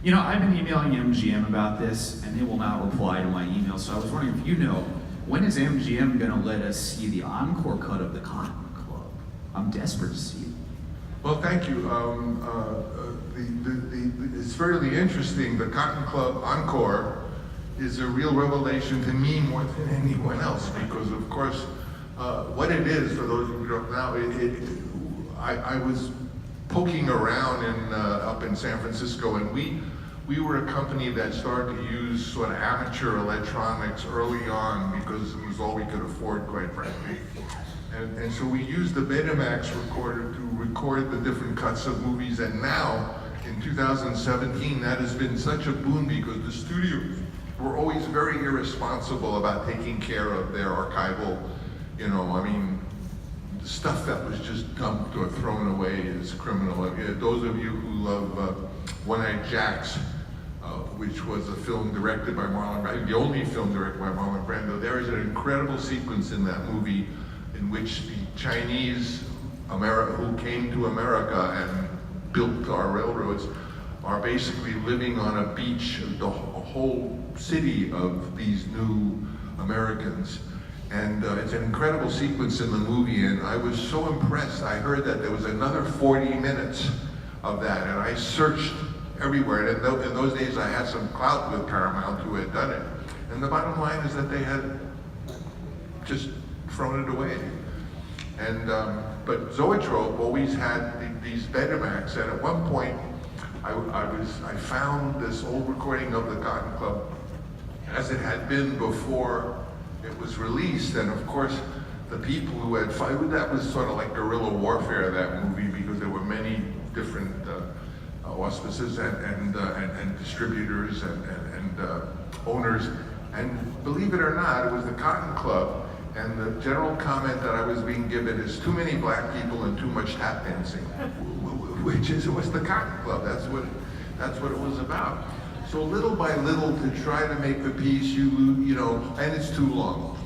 You know, I've been emailing MGM about this, and they will not reply to my email, so I was wondering if you know, when is MGM gonna let us see the encore cut of the Cotton Club? I'm desperate to see it. Well, thank you. It's fairly interesting. The Cotton Club Encore is a real revelation to me more than anyone else, because of course, what it is, for those who don't know, I was poking around up in San Francisco, and we were a company that started to use sort of amateur electronics early on because it was all we could afford, quite frankly. And so we used the Betamax recorder to record the different cuts of movies, and now, in 2017, that has been such a boon because the studios were always very irresponsible about taking care of their archival, I mean, stuff that was just dumped or thrown away is criminal. Those of you who love One-Eyed Jacks, which was a film directed by Marlon Brando, the only film directed by Marlon Brando, there is an incredible sequence in that movie in which the Chinese who came to America and built our railroads are basically living on a beach, a whole city of these new Americans. And it's an incredible sequence in the movie, and I was so impressed. I heard that there was another 40 minutes of that, and I searched everywhere. And in those days, I had some clout with Paramount who had done it. And the bottom line is that they had just thrown it away. And but Zoetrope always had these Betamax, and at one point, I found this old recording of the Cotton Club as it had been before it was released, and of course, the people who had fought, that was sort of like guerrilla warfare, that movie, because there were many different auspices and distributors and owners. And believe it or not, it was the Cotton Club, and the general comment that I was being given is too many black people and too much tap dancing, which is, it was the Cotton Club. That's what it was about. So little by little, to try to make the piece, and it's too long.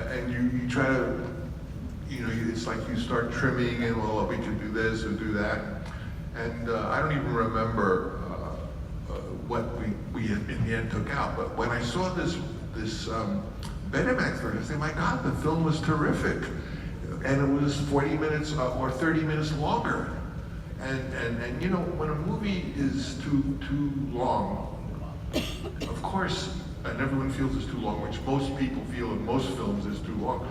And you try to, it's like you start trimming and, well, we could do this or do that. And I don't even remember what we in the end took out. But when I saw this Betamax version, I said, my God, the film was terrific. And it was 40 minutes or 30 minutes longer. And when a movie is too long, of course, and everyone feels it's too long, which most people feel in most films is too long.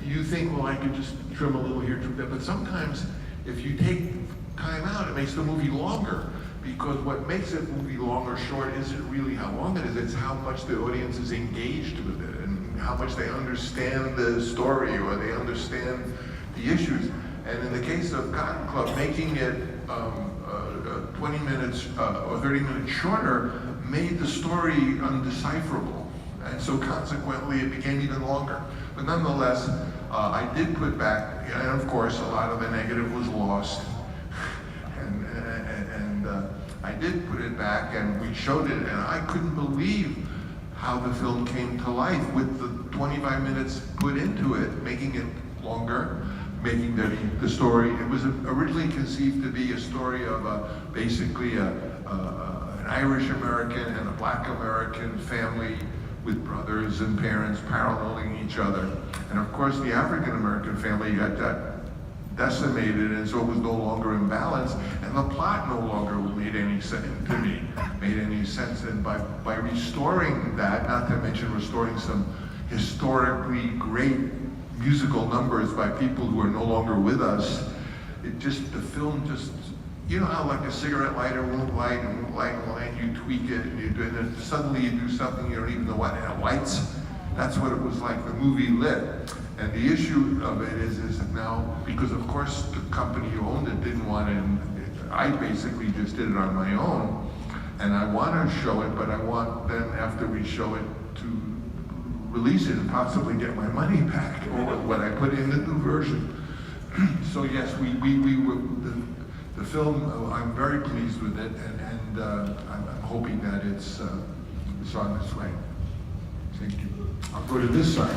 You think, well, I could just trim a little here, trim there, but sometimes if you take time out, it makes the movie longer, because what makes a movie long or short isn't really how long it is, it's how much the audience is engaged with it, and how much they understand the story, or they understand the issues. And in the case of Cotton Club, making it 20 minutes or 30 minutes shorter made the story undecipherable. And so consequently, it became even longer. But nonetheless, I did put back, and of course, a lot of the negative was lost. And I did put it back, and we showed it, and I couldn't believe how the film came to life with the 25 minutes put into it, making it longer, making the story. It was originally conceived to be a story of basically an Irish American and a Black American family with brothers and parents paralleling each other. And of course, the African American family got decimated, and so it was no longer in balance, and the plot no longer made any sense to me, And by restoring that, not to mention restoring some historically great musical numbers by people who are no longer with us, the film just, you know how like a cigarette lighter won't light, you tweak it, and then suddenly you do something you don't even know what, and it lights. That's what it was like, the movie lit. And the issue of it is now, because of course the company who owned it didn't want it, I basically just did it on my own, and I want to show it, but I want then after we show it to release it and possibly get my money back, or what I put in the new version. So yes, we were, the film, I'm very pleased with it, and I'm hoping that it's on its way. Thank you. I'll go to this side.